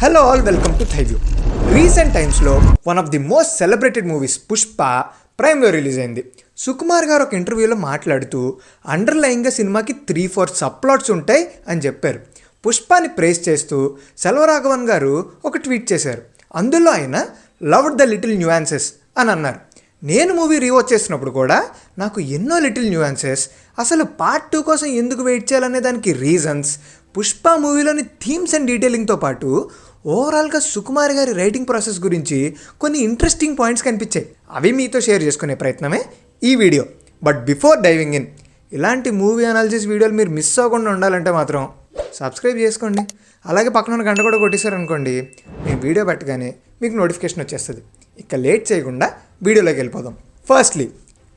Hello all, welcome to Thyview. Recent టైమ్స్లో one of the most celebrated movies Pushpa ప్రైమ్లో release అయింది. సుకుమార్ గారు ఒక ఇంటర్వ్యూలో మాట్లాడుతూ అండర్లైన్గా సినిమాకి 3-4 సబ్ప్లాట్స్ ఉంటాయి అని చెప్పారు. పుష్పాని ప్రైజ్ చేస్తూ సెల్వరాఘవన్ గారు ఒక ట్వీట్ చేశారు. అందులో ఆయన లవ్డ్ ద లిటిల్ న్యూయాన్సెస్ అని అన్నారు. నేను మూవీ రీవాచ్ చేసినప్పుడు కూడా నాకు ఎన్నో లిటిల్ న్యూయాన్సెస్, అసలు పార్ట్ 2 కోసం ఎందుకు వెయిట్ చేయాలనే దానికి రీజన్స్, పుష్ప మూవీలోని థీమ్స్ అండ్ డీటెయిలింగ్తో పాటు ఓవరాల్గా సుకుమార్ గారి రైటింగ్ ప్రాసెస్ గురించి కొన్ని ఇంట్రెస్టింగ్ పాయింట్స్ కనిపించాయి. అవి మీతో షేర్ చేసుకునే ప్రయత్నమే ఈ video. But before diving in, ఇలాంటి మూవీ అనాలిసిస్ వీడియోలు మీరు మిస్ అవ్వకుండా ఉండాలంటే మాత్రం సబ్స్క్రైబ్ చేసుకోండి. అలాగే పక్కన ఉన్న గంట కూడా కొట్టేశారనుకోండి, నేను వీడియో పెట్టగానే మీకు నోటిఫికేషన్ వచ్చేస్తుంది. ఇక లేట్ చేయకుండా వీడియోలోకి వెళ్ళిపోదాం. ఫస్ట్లీ,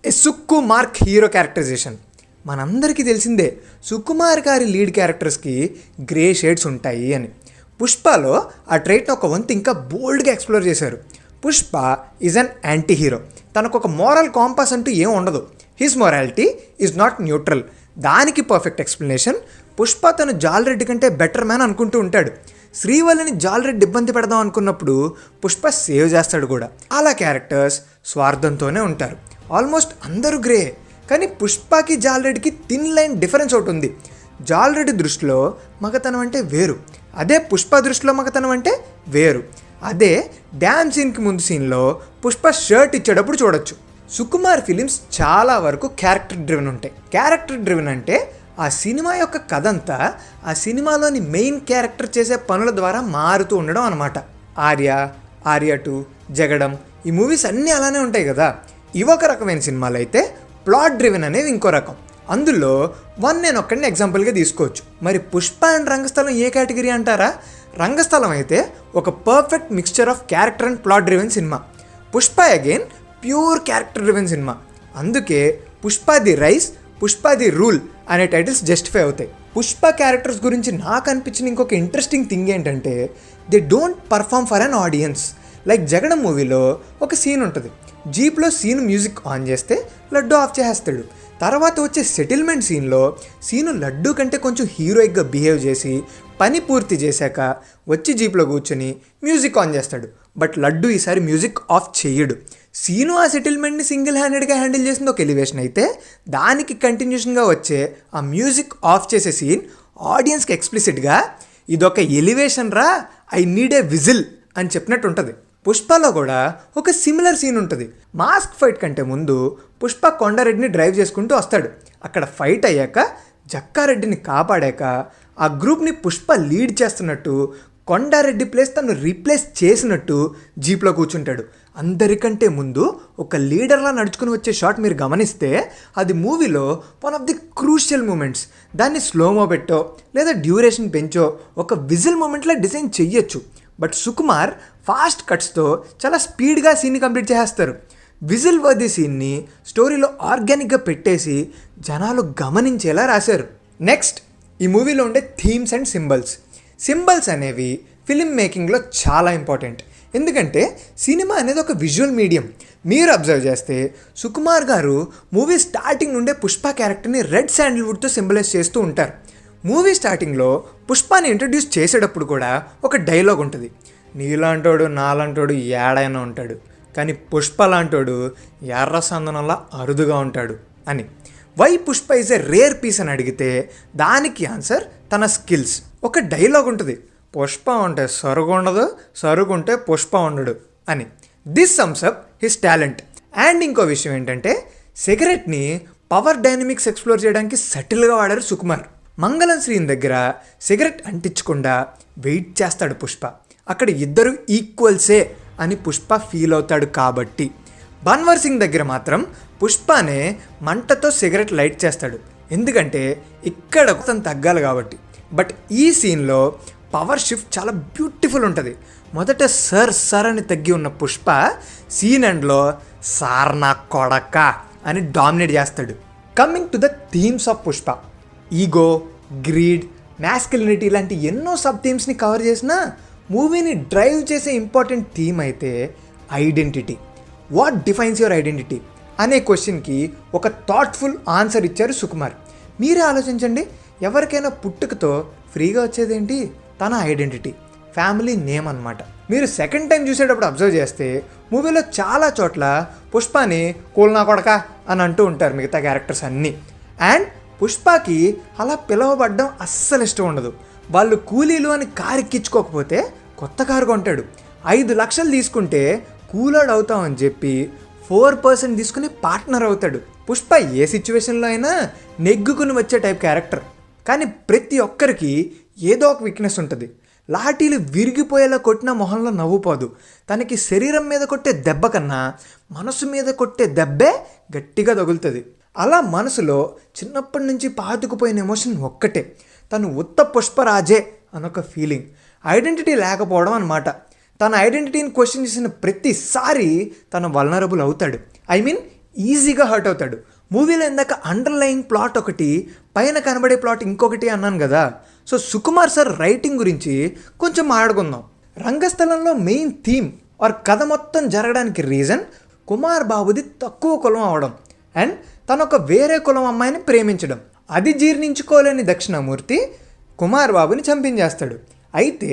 ఏ సుకుమార్ హీరో క్యారెక్టరైజేషన్. మనందరికీ తెలిసిందే సుకుమార్ గారి లీడ్ క్యారెక్టర్స్కి గ్రే షేడ్స్ ఉంటాయి అని. పుష్పలో ఆ ట్రైట్ని ఒక వంతు ఇంకా బోల్డ్గా ఎక్స్ప్లోర్ చేశారు. Pushpa is an anti hero. తనకు ఒక మోరల్ కాంపాస్ అంటూ ఏం ఉండదు. His morality is not neutral. దానికి పర్ఫెక్ట్ ఎక్స్ప్లెనేషన్, పుష్ప తను జాలరెడ్డి కంటే బెటర్ మ్యాన్ అనుకుంటూ ఉంటాడు. శ్రీవల్లిని జాలరెడ్డి ఇబ్బంది పెడదాం అనుకున్నప్పుడు పుష్ప సేవ్ చేస్తాడు కూడా. అలా క్యారెక్టర్స్ స్వార్థంతోనే ఉంటారు. ఆల్మోస్ట్ అందరూ గ్రే. కానీ పుష్పకి జాలరెడ్డికి థిన్ లైన్ డిఫరెన్స్ ఒకటి ఉంది. జాలరెడ్డి దృష్టిలో మగతనం అంటే వేరు, అదే పుష్ప దృష్టిలో మగతనం అంటే వేరు. అదే డ్యామ్ సీన్కి ముందు సీన్లో పుష్ప షర్ట్ ఇచ్చేటప్పుడు చూడొచ్చు. సుకుమార్ ఫిలిమ్స్ చాలా వరకు క్యారెక్టర్ డ్రివెన్ ఉంటాయి. క్యారెక్టర్ డ్రివెన్ అంటే ఆ సినిమా యొక్క కథ అంతా ఆ సినిమాలోని మెయిన్ క్యారెక్టర్ చేసే పనుల ద్వారా మారుతూ ఉండడం అనమాట. ఆర్య 2, జగడం, ఈ మూవీస్ అన్నీ అలానే ఉంటాయి కదా. ఇవొక రకమైన సినిమాలు అయితే ప్లాట్ డ్రివెన్ అనేది ఇంకో రకం. అందులో నేను ఒక్కడిని ఎగ్జాంపుల్గా తీసుకోవచ్చు. మరి పుష్ప అండ్ రంగస్థలం ఏ కేటగిరీ అంటారా? రంగస్థలం అయితే ఒక perfect mixture of character and plot driven cinema. Pushpa again pure character driven cinema. అందుకే Pushpa the rise, Pushpa the rule అనే టైటిల్స్ జస్టిఫై అవుతాయి. పుష్ప క్యారెక్టర్స్ గురించి నాకు అనిపించిన ఇంకొక ఇంట్రెస్టింగ్ థింగ్ ఏంటంటే they don't perform for an audience. Like Jagadam మూవీలో ఒక సీన్ ఉంటుంది. జీప్లో సీను మ్యూజిక్ ఆన్ చేస్తే లడ్డు ఆఫ్ చేసేస్తాడు. తర్వాత వచ్చే సెటిల్మెంట్ సీన్లో సీను లడ్డు కంటే కొంచెం హీరోయిక్గా బిహేవ్ చేసి పని పూర్తి చేశాక వచ్చి జీప్లో కూర్చొని మ్యూజిక్ ఆన్ చేస్తాడు. బట్ లడ్డు ఈసారి మ్యూజిక్ ఆఫ్ చేయడు. సీను ఆ సెటిల్మెంట్ని సింగిల్ హ్యాండెడ్గా హ్యాండిల్ చేసింది ఒక ఎలివేషన్ అయితే, దానికి కంటిన్యూషన్గా వచ్చే ఆ మ్యూజిక్ ఆఫ్ చేసే సీన్ ఆడియన్స్కి ఎక్స్ప్లిసిట్గా ఇదొక ఎలివేషన్ రా, ఐ నీడ్ ఏ విజిల్ అని చెప్పినట్టు ఉంటుంది. పుష్పలో కూడా ఒక సిమిలర్ సీన్ ఉంటుంది. మాస్క్ ఫైట్ కంటే ముందు పుష్ప కొండారెడ్డిని డ్రైవ్ చేసుకుంటూ వస్తాడు. అక్కడ ఫైట్ అయ్యాక జక్కారెడ్డిని కాపాడాక ఆ గ్రూప్ని పుష్ప లీడ్ చేస్తున్నట్టు, కొండారెడ్డి ప్లేస్ తను రీప్లేస్ చేసినట్టు జీప్లో కూర్చుంటాడు. అందరికంటే ముందు ఒక లీడర్లా నడుచుకుని వచ్చే షాట్ మీరు గమనిస్తే అది మూవీలో one of the crucial moments. దాన్ని స్లోమో పెట్టో లేదా డ్యూరేషన్ పెంచో ఒక విజిల్ మూమెంట్లా డిజైన్ చెయ్యొచ్చు. బట్ సుకుమార్ ఫాస్ట్ కట్స్తో చాలా స్పీడ్గా సీన్ని కంప్లీట్ చేసేస్తారు. విజిల్ వర్ది సీన్ని స్టోరీలో ఆర్గానిక్గా పెట్టేసి జనాలు గమనించేలా రాశారు. నెక్స్ట్, ఈ మూవీలో ఉండే థీమ్స్ అండ్ సింబల్స్ అనేవి ఫిలిం మేకింగ్లో చాలా ఇంపార్టెంట్. ఎందుకంటే సినిమా అనేది ఒక విజువల్ మీడియం. మీరు అబ్జర్వ్ చేస్తే సుకుమార్ గారు మూవీ స్టార్టింగ్ నుండే పుష్ప క్యారెక్టర్ని రెడ్ శాండిల్వుడ్తో సింబలైజ్ చేస్తూ ఉంటారు. మూవీ స్టార్టింగ్లో పుష్పాని ఇంట్రడ్యూస్ చేసేటప్పుడు కూడా ఒక డైలాగ్ ఉంటుంది. నీలాంటోడు నాలాంటోడు ఏడైనా ఉంటాడు, కానీ పుష్ప లాంటోడు ఎర్ర సందనంలా అరుదుగా ఉంటాడు అని. Why Pushpa is a rare piece అని అడిగితే దానికి ఆన్సర్ తన స్కిల్స్. ఒక డైలాగ్ ఉంటుంది, పుష్ప ఉంటే సరుగు ఉండదు, సరుగుంటే పుష్ప ఉండడు అని. This sums up his talent. And ఇంకో విషయం ఏంటంటే సిగరెట్ని పవర్ డైనమిక్స్ ఎక్స్ప్లోర్ చేయడానికి సటిల్గా వాడారు సుకుమార్. మంగళం శ్రీన్ దగ్గర సిగరెట్ అంటించకుండా వెయిట్ చేస్తాడు పుష్ప. అక్కడ ఇద్దరు ఈక్వల్సే అని పుష్ప ఫీల్ అవుతాడు కాబట్టి. బన్వర్ సింగ్ దగ్గర మాత్రం పుష్పనే మంటతో సిగరెట్ లైట్ చేస్తాడు, ఎందుకంటే ఇక్కడ తను తగ్గాలి కాబట్టి. బట్ ఈ సీన్లో పవర్ షిఫ్ట్ చాలా బ్యూటిఫుల్ ఉంటుంది. మొదట సర్ అని తగ్గి ఉన్న పుష్ప సీన్ ఎండ్లో సార్ నా కొడక అని డామినేట్ చేస్తాడు. Coming to the themes of Pushpa, ego, greed, masculinity లాంటి ఎన్నో సబ్ థీమ్స్ని కవర్ చేసిన మూవీని డ్రైవ్ చేసే ఇంపార్టెంట్ థీమ్ అయితే identity. What defines your identity అనే క్వశ్చన్కి ఒక థాట్ఫుల్ ఆన్సర్ ఇచ్చారు సుకుమార్. మీరే ఆలోచించండి, ఎవరికైనా పుట్టుకతో ఫ్రీగా వచ్చేదేంటి? తన ఐడెంటిటీ. ఫ్యామిలీ నేమ్ అన్నమాట. మీరు సెకండ్ టైం చూసేటప్పుడు అబ్జర్వ్ చేస్తే మూవీలో చాలా చోట్ల పుష్పని కూల్నా కొడక అని అంటూ ఉంటారు మిగతా క్యారెక్టర్స్ అన్నీ. అండ్ పుష్పకి అలా పిలువబడ్డం అస్సలు ఇష్టం ఉండదు. వాళ్ళు కూలీలు అని కారు ఎక్కించుకోకపోతే కొత్త కారు కొంటాడు. 5 లక్షలు తీసుకుంటే కూలోడ్ అవుతామని చెప్పి 4% తీసుకుని పార్ట్నర్ అవుతాడు. పుష్ప ఏ సిచ్యువేషన్లో అయినా నెగ్గుకుని వచ్చే టైప్ క్యారెక్టర్. కానీ ప్రతి ఒక్కరికి ఏదో ఒక వీక్నెస్ ఉంటుంది. లాఠీలు విరిగిపోయేలా కొట్టిన మొహంలో నవ్వుపోదు. తనకి శరీరం మీద కొట్టే దెబ్బ కన్నా మనసు మీద కొట్టే దెబ్బే గట్టిగా తగులుతుంది. అలా మనసులో చిన్నప్పటి నుంచి పాతుకుపోయిన ఎమోషన్ ఒక్కటే, తను ఉత్త పుష్పరాజే అనొక ఫీలింగ్. ఐడెంటిటీ లేకపోవడం అన్నమాట. తన ఐడెంటిటీని క్వశ్చన్ చేసిన ప్రతిసారి తను వల్నరబుల్ అవుతాడు. ఐ మీన్ ఈజీగా హర్ట్ అవుతాడు. మూవీలో ఇందాక అండర్లయింగ్ ప్లాట్ ఒకటి, పైన కనబడే ప్లాట్ ఇంకొకటి అన్నాను కదా. సో సుకుమార్ సార్ రైటింగ్ గురించి కొంచెం మాట్లాడుకుందాం. రంగస్థలంలో మెయిన్ థీమ్ ఆర్ కథ మొత్తం జరగడానికి రీజన్ కుమార్ బాబుది తక్కువ కులం అవడం అండ్ తను ఒక వేరే కులం అమ్మాయిని ప్రేమించడం. అది జీర్ణించుకోలేని దక్షిణామూర్తి కుమార్ బాబుని చంపించేస్తాడు. అయితే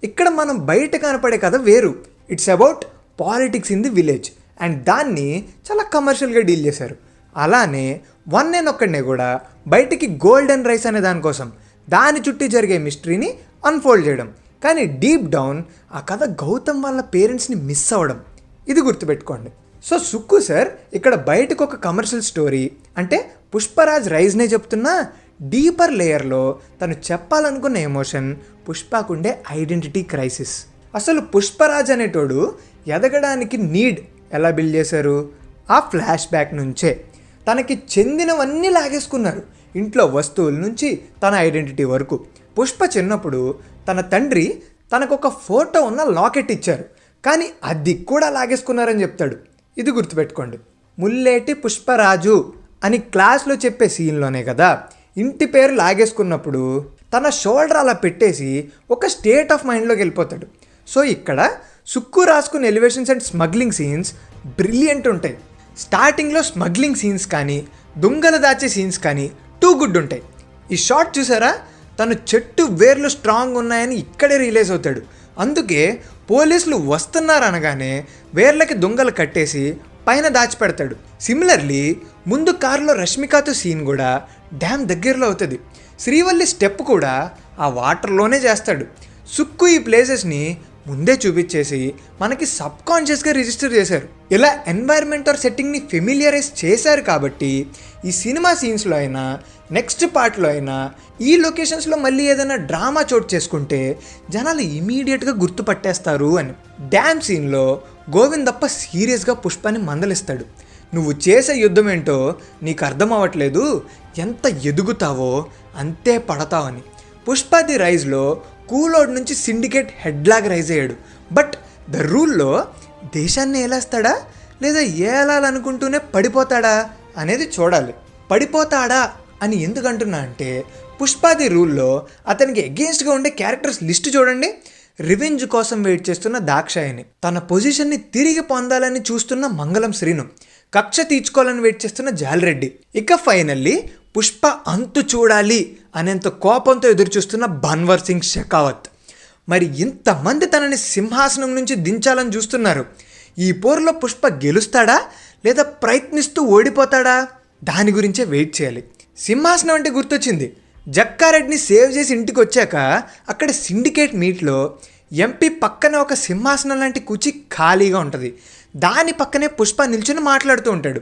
ఇక్కడ మనం బయట కనపడే కథ వేరు. It's about politics in the village and దాన్ని చాలా కమర్షియల్గా డీల్ చేశారు. అలానే వన్ నేను ఒక్కడనే కూడా బయటికి గోల్డెన్ రైస్ అనే దానికోసం దాని చుట్టూ జరిగే మిస్టరీని అన్ఫోల్డ్ చేయడం. కానీ డీప్ డౌన్ ఆ కథ గౌతమ్ వాళ్ళ పేరెంట్స్ని మిస్ అవ్వడం. ఇది గుర్తుపెట్టుకోండి. సో సుక్కు సార్ ఇక్కడ బయటకు ఒక కమర్షియల్ స్టోరీ అంటే పుష్పరాజ్ రైజ్నే చెప్తున్నా డీపర్ లేయర్లో తను చెప్పాలనుకున్న ఎమోషన్ పుష్పకుండే ఐడెంటిటీ క్రైసిస్. అసలు పుష్పరాజ్ అనేటోడు ఎదగడానికి నీడ్ ఎలా బిల్డ్ చేశారు? ఆ ఫ్లాష్ బ్యాక్ నుంచే. తనకి చెందినవన్నీ లాగేసుకున్నారు, ఇంట్లో వస్తువుల నుంచి తన ఐడెంటిటీ వరకు. పుష్ప చిన్నప్పుడు తన తండ్రి తనకొక ఫోటో ఉన్న లాకెట్ ఇచ్చారు, కానీ అది కూడా లాగేసుకున్నారని చెప్తాడు. ఇది గుర్తుపెట్టుకోండి. ముల్లేటి పుష్పరాజు అని క్లాస్లో చెప్పే సీన్లోనే కదా ఇంటి పేరు లాగేసుకున్నప్పుడు తన షోల్డర్ అలా పెట్టేసి ఒక స్టేట్ ఆఫ్ మైండ్లోకి వెళ్ళిపోతాడు. సో ఇక్కడ సుక్కు రాసుకున్న elevations and smuggling scenes brilliant ఉంటాయి. స్టార్టింగ్లో స్మగ్లింగ్ సీన్స్ కానీ దొంగలు దాచే సీన్స్ కానీ టూ గుడ్ ఉంటాయి. ఈ షాట్ చూసారా? తను చెట్టు వేర్లు స్ట్రాంగ్ ఉన్నాయని ఇక్కడే రియలైజ్ అవుతాడు. అందుకే పోలీసులు వస్తున్నారు అనగానే వేర్లకి దొంగలు కట్టేసి పైన దాచిపెడతాడు. సిమిలర్లీ ముందు కారులో రష్మికతో సీన్ కూడా డ్యామ్ దగ్గరలో అవుతుంది. శ్రీవల్లి స్టెప్ కూడా ఆ వాటర్లోనే చేస్తాడు. సుక్కు ఈ ప్లేసెస్ని ముందే చూపించేసి మనకి సబ్కాన్షియస్గా రిజిస్టర్ చేశారు. ఇలా ఎన్వైర్న్మెంట్ ఆర్ సెట్టింగ్ని ఫెమిలియరైజ్ చేశారు కాబట్టి ఈ సినిమా సీన్స్లో అయినా నెక్స్ట్ పార్ట్లో అయినా ఈ లొకేషన్స్లో మళ్ళీ ఏదైనా డ్రామా చోటు చేసుకుంటే జనాలు ఇమీడియట్గా గుర్తుపట్టేస్తారు అని. డ్యామ్ సీన్లో గోవిందప్ప సీరియస్గా పుష్పని మందలిస్తాడు. నువ్వు చేసే యుద్ధం ఏంటో నీకు అర్థం అవ్వట్లేదు, ఎంత ఎదుగుతావో అంతే పడతావని. పుష్ప ది రైజ్లో కూలోడ్ నుంచి సిండికేట్ హెడ్లాగా రైజ్ అయ్యాడు. బట్ ద రూల్లో దేశాన్ని ఏలేస్తాడా లేదా ఏలాలనుకుంటూనే పడిపోతాడా అనేది చూడాలి. పడిపోతాడా అని ఎందుకంటున్నా అంటే పుష్ప ది రూల్లో అతనికి అగెయిన్స్ట్గా ఉండే క్యారెక్టర్స్ లిస్ట్ చూడండి. రివెంజ్ కోసం వెయిట్ చేస్తున్న దాక్షాయిని, తన పొజిషన్ని తిరిగి పొందాలని చూస్తున్న మంగళం శ్రీను, కక్ష తీర్చుకోవాలని వెయిట్ చేస్తున్న జాలరెడ్డి, ఇక ఫైనల్లీ పుష్ప అంతు చూడాలి అనేంత కోపంతో ఎదురు చూస్తున్న బన్వర్ సింగ్ షెకావత్. మరి ఇంతమంది తనని సింహాసనం నుంచి దించాలని చూస్తున్నారు. ఈ పోరులో పుష్ప గెలుస్తాడా లేదా ప్రయత్నిస్తూ ఓడిపోతాడా? దాని గురించే వెయిట్ చేయాలి. సింహాసనం అంటే గుర్తొచ్చింది, జక్కారెడ్డిని సేవ్ చేసి ఇంటికి వచ్చాక అక్కడ సిండికేట్ మీట్లో ఎంపీ పక్కనే ఒక సింహాసనం లాంటి కుర్చీ ఖాళీగా ఉంటుంది. దాని పక్కనే పుష్ప నిల్చుని మాట్లాడుతూ ఉంటాడు.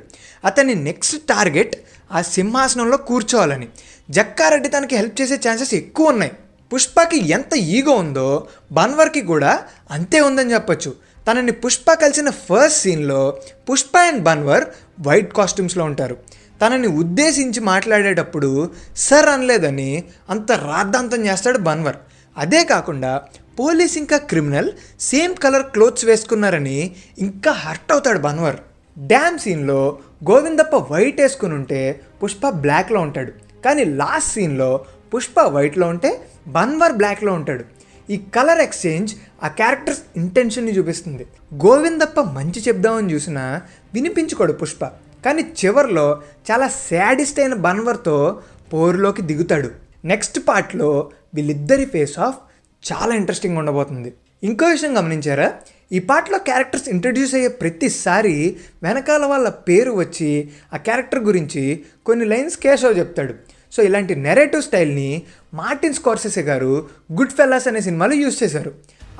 అతని నెక్స్ట్ టార్గెట్ ఆ సింహాసనంలో కూర్చోవాలని. జక్కారెడ్డి తనకి హెల్ప్ చేసే ఛాన్సెస్ ఎక్కువ ఉన్నాయి. పుష్పకి ఎంత ఈగో ఉందో బన్వర్కి కూడా అంతే ఉందని చెప్పొచ్చు. తనని పుష్ప కలిసిన ఫస్ట్ సీన్లో పుష్ప అండ్ బన్వర్ వైట్ కాస్ట్యూమ్స్లో ఉంటారు. తనని ఉద్దేశించి మాట్లాడేటప్పుడు సర్ అనలేదని అంత రాద్ధాంతం చేస్తాడు బన్వర్. అదే కాకుండా పోలీస్ ఇంకా క్రిమినల్ సేమ్ కలర్ క్లోత్స్ వేసుకున్నారని ఇంకా హర్ట్ అవుతాడు బన్వర్. డ్యామ్ సీన్లో గోవిందప్ప వైట్ వేసుకుని ఉంటే పుష్ప బ్లాక్లో ఉంటాడు, కానీ లాస్ట్ సీన్లో పుష్ప వైట్లో ఉంటే బన్వర్ బ్లాక్లో ఉంటాడు. ఈ కలర్ ఎక్స్చేంజ్ ఆ క్యారెక్టర్స్ ఇంటెన్షన్ని చూపిస్తుంది. గోవిందప్ప మంచి చెప్దామని చూసినా వినిపించుకోడు పుష్ప, కానీ చివర్లో చాలా శాడిస్ట్ అయిన బన్వర్తో పోరులోకి దిగుతాడు. నెక్స్ట్ పార్ట్లో వీళ్ళిద్దరి ఫేస్ ఆఫ్ చాలా ఇంట్రెస్టింగ్ ఉండబోతుంది. ఇంకో విషయం గమనించారా, ఈ పాటలో క్యారెక్టర్స్ ఇంట్రడ్యూస్ అయ్యే ప్రతిసారి వెనకాల వాళ్ళ పేరు వచ్చి ఆ క్యారెక్టర్ గురించి కొన్ని లైన్స్ కేశవ్ చెప్తాడు. సో ఇలాంటి నెరేటివ్ స్టైల్ని మార్టిన్ స్కార్సెసే గారు గుడ్ ఫెల్లాస్ అనే సినిమాలో యూజ్ చేశారు.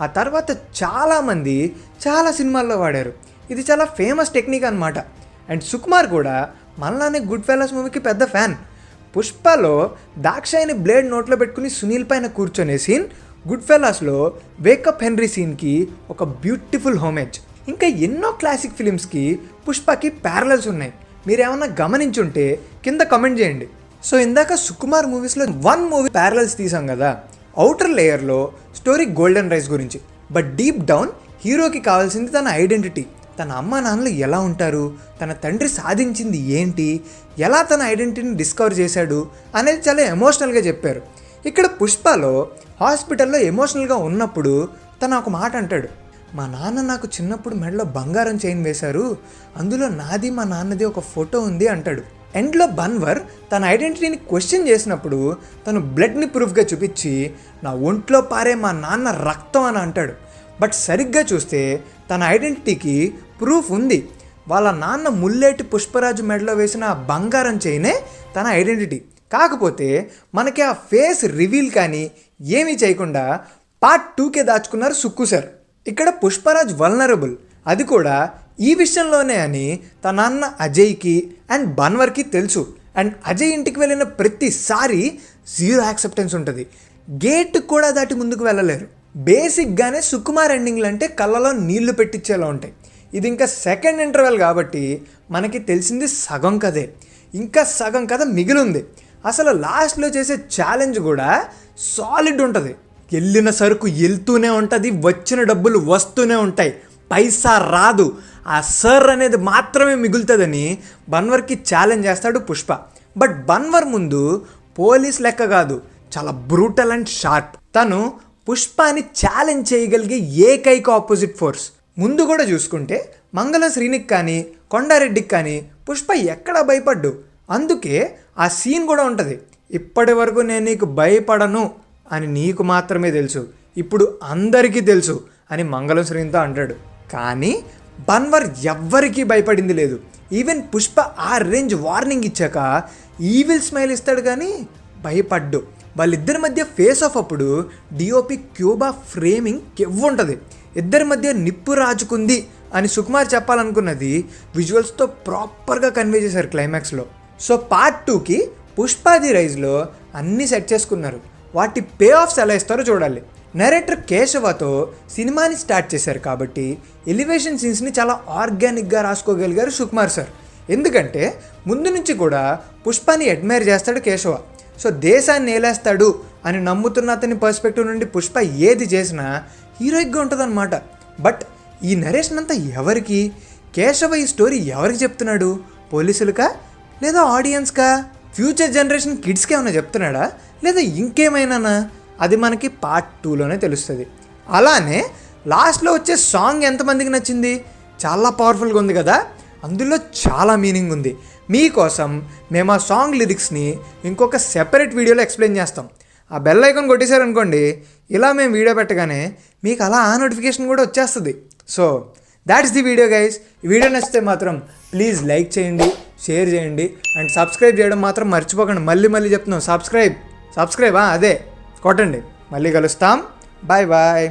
ఆ తర్వాత చాలామంది చాలా సినిమాల్లో వాడారు. ఇది చాలా ఫేమస్ టెక్నిక్ అనమాట. అండ్ సుకుమార్ కూడా మనలానే గుడ్ ఫెల్లాస్ మూవీకి పెద్ద ఫ్యాన్. పుష్పలో దాక్షాయిని బ్లేడ్ నోట్లో పెట్టుకుని సునీల్ పైన కూర్చొనే సీన్ గుడ్ ఫెల్లాస్లో వేకప్ హెన్రీ సీన్కి ఒక బ్యూటిఫుల్ హోమేజ్. ఇంకా ఎన్నో క్లాసిక్ ఫిలిమ్స్కి పుష్పకి ప్యారలల్స్ ఉన్నాయి. మీరేమన్నా గమనించుంటే కింద కమెంట్ చేయండి. సో ఇందాక సుకుమార్ మూవీస్లో 1 మూవీ ప్యారలల్స్ తీసాం కదా. ఔటర్ లేయర్లో స్టోరీ గోల్డెన్ రైస్ గురించి, బట్ డీప్ డౌన్ హీరోకి కావాల్సింది తన ఐడెంటిటీ. తన అమ్మ నాన్నలు ఎలా ఉంటారు, తన తండ్రి సాధించింది ఏంటి, ఎలా తన ఐడెంటిటీని డిస్కవర్ చేశాడు అనేది చాలా ఎమోషనల్గా చెప్పారు. ఇక్కడ పుష్పలో హాస్పిటల్లో ఎమోషనల్గా ఉన్నప్పుడు తను ఒక మాట అంటాడు, మా నాన్న నాకు చిన్నప్పుడు మెడలో బంగారం చైన్ వేశారు, అందులో నాది మా నాన్నది ఒక ఫోటో ఉంది అంటాడు. ఎండ్లో బన్వర్ తన ఐడెంటిటీని క్వశ్చన్ చేసినప్పుడు తను బ్లడ్ని ప్రూఫ్గా చూపించి నా ఒంట్లో పారే మా నాన్న రక్తం అని అంటాడు. బట్ సరిగ్గా చూస్తే తన ఐడెంటిటీకి ప్రూఫ్ ఉంది. వాళ్ళ నాన్న ముల్లేటి పుష్పరాజు మెడలో వేసిన ఆ బంగారం చైనే తన ఐడెంటిటీ. కాకపోతే మనకి ఆ ఫేస్ రివీల్ కానీ ఏమీ చేయకుండా పార్ట్ 2కే దాచుకున్నారు సుక్కు సార్. ఇక్కడ పుష్పరాజ్ వల్నరబుల్, అది కూడా ఈ విషయంలోనే అని తన అన్న అజయ్కి అండ్ బన్వర్కి తెలుసు. అండ్ అజయ్ ఇంటికి వెళ్ళిన ప్రతిసారి 0 యాక్సెప్టెన్స్ ఉంటుంది. గేట్ కూడా దాటి ముందుకు వెళ్ళలేరు. బేసిక్గానే సుకుమార్ ఎండింగ్లు అంటే కళ్ళలో నీళ్లు పెట్టించేలా ఉంటాయి. ఇది ఇంకా సెకండ్ ఇంటర్వెల్ కాబట్టి మనకి తెలిసింది సగం కథే, ఇంకా సగం కథ మిగిలింది. అసలు లాస్ట్లో చేసే ఛాలెంజ్ కూడా సాలిడ్ ఉంటుంది. వెళ్ళిన సరుకు వెళ్తూనే ఉంటుంది, వచ్చిన డబ్బులు వస్తూనే ఉంటాయి, పైసా రాదు, ఆ సర్ అనేది మాత్రమే మిగులుతుందని బన్వర్కి ఛాలెంజ్ చేస్తాడు పుష్ప. బట్ బన్వర్ ముందు పోలీస్ లెక్క కాదు, చాలా బ్రూటల్ అండ్ షార్ప్. తను పుష్పని ఛాలెంజ్ చేయగలిగే ఏకైక ఆపోజిట్ ఫోర్స్. ముందు కూడా చూసుకుంటే మంగళ శ్రీనికి కానీ కొండారెడ్డికి కానీ పుష్ప ఎక్కడా భయపడ్డు. అందుకే ఆ సీన్ కూడా ఉంటుంది, ఇప్పటి వరకు నేను నీకు భయపడను అని నీకు మాత్రమే తెలుసు, ఇప్పుడు అందరికీ తెలుసు అని మంగళం శ్రీనితో అంటాడు. కానీ బన్వర్ ఎవ్వరికీ భయపడింది లేదు. ఈవెన్ పుష్ప ఆ రేంజ్ వార్నింగ్ ఇచ్చాక ఈవిల్ స్మైల్ ఇస్తాడు కానీ భయపడ్డు. వాళ్ళిద్దరి మధ్య ఫేస్ ఆఫ్ అప్పుడు డిఓపి క్యూబా ఫ్రేమింగ్ కెవ్వుంటుంది. ఇద్దరి మధ్య నిప్పు రాజుకుంది అని సుకుమార్ చెప్పాలనుకున్నది విజువల్స్తో ప్రాపర్గా కన్వే చేశారు క్లైమాక్స్లో. సో పార్ట్ 2కి పుష్పాది రైజ్లో అన్నీ సెట్ చేసుకున్నారు. వాటి పే ఆఫ్స్ ఎలా ఇస్తారో చూడాలి. నరేటర్ కేశవతో సినిమాని స్టార్ట్ చేశారు కాబట్టి ఎలివేషన్ సీన్స్ని చాలా ఆర్గానిక్గా రాసుకోగలిగారు సుకుమార్ సార్. ఎందుకంటే ముందు నుంచి కూడా పుష్పాని అడ్మైర్ చేస్తాడు కేశవ. సో దేశాన్ని ఏలేస్తాడు అని నమ్ముతున్న అతని పర్స్పెక్టివ్ నుండి పుష్ప ఏది చేసినా హీరోయిక్గా ఉంటుంది అనమాట. బట్ ఈ నరేషన్ అంతా ఎవరికి, కేశవ ఈ స్టోరీ ఎవరికి చెప్తున్నాడు, పోలీసులకా లేదా ఆడియన్స్కా, ఫ్యూచర్ జనరేషన్ కిడ్స్కి ఏమైనా చెప్తున్నాడా లేదా ఇంకేమైనానా, అది మనకి పార్ట్ 2లోనే తెలుస్తుంది. అలానే లాస్ట్లో వచ్చే సాంగ్ ఎంతమందికి నచ్చింది, చాలా పవర్ఫుల్గా ఉంది కదా, అందులో చాలా మీనింగ్ ఉంది. మీకోసం మేము ఆ సాంగ్ లిరిక్స్ని ఇంకొక సెపరేట్ వీడియోలో ఎక్స్ప్లెయిన్ చేస్తాం. ఆ బెల్ ఐకాన్ కొట్టేశారనుకోండి, ఇలా మేము వీడియో పెట్టగానే మీకు అలా ఆ నోటిఫికేషన్ కూడా వచ్చేస్తుంది. So that's the video guys. ఈ వీడియో నచ్చితే మాత్రం ప్లీజ్ లైక్ చేయండి, షేర్ చేయండి అండ్ సబ్స్క్రైబ్ చేయడం మాత్రం మర్చిపోకండి. మళ్ళీ చెప్తున్నాం, సబ్స్క్రైబ్ అదే కొట్టండి. మళ్ళీ కలుస్తాం. బాయ్.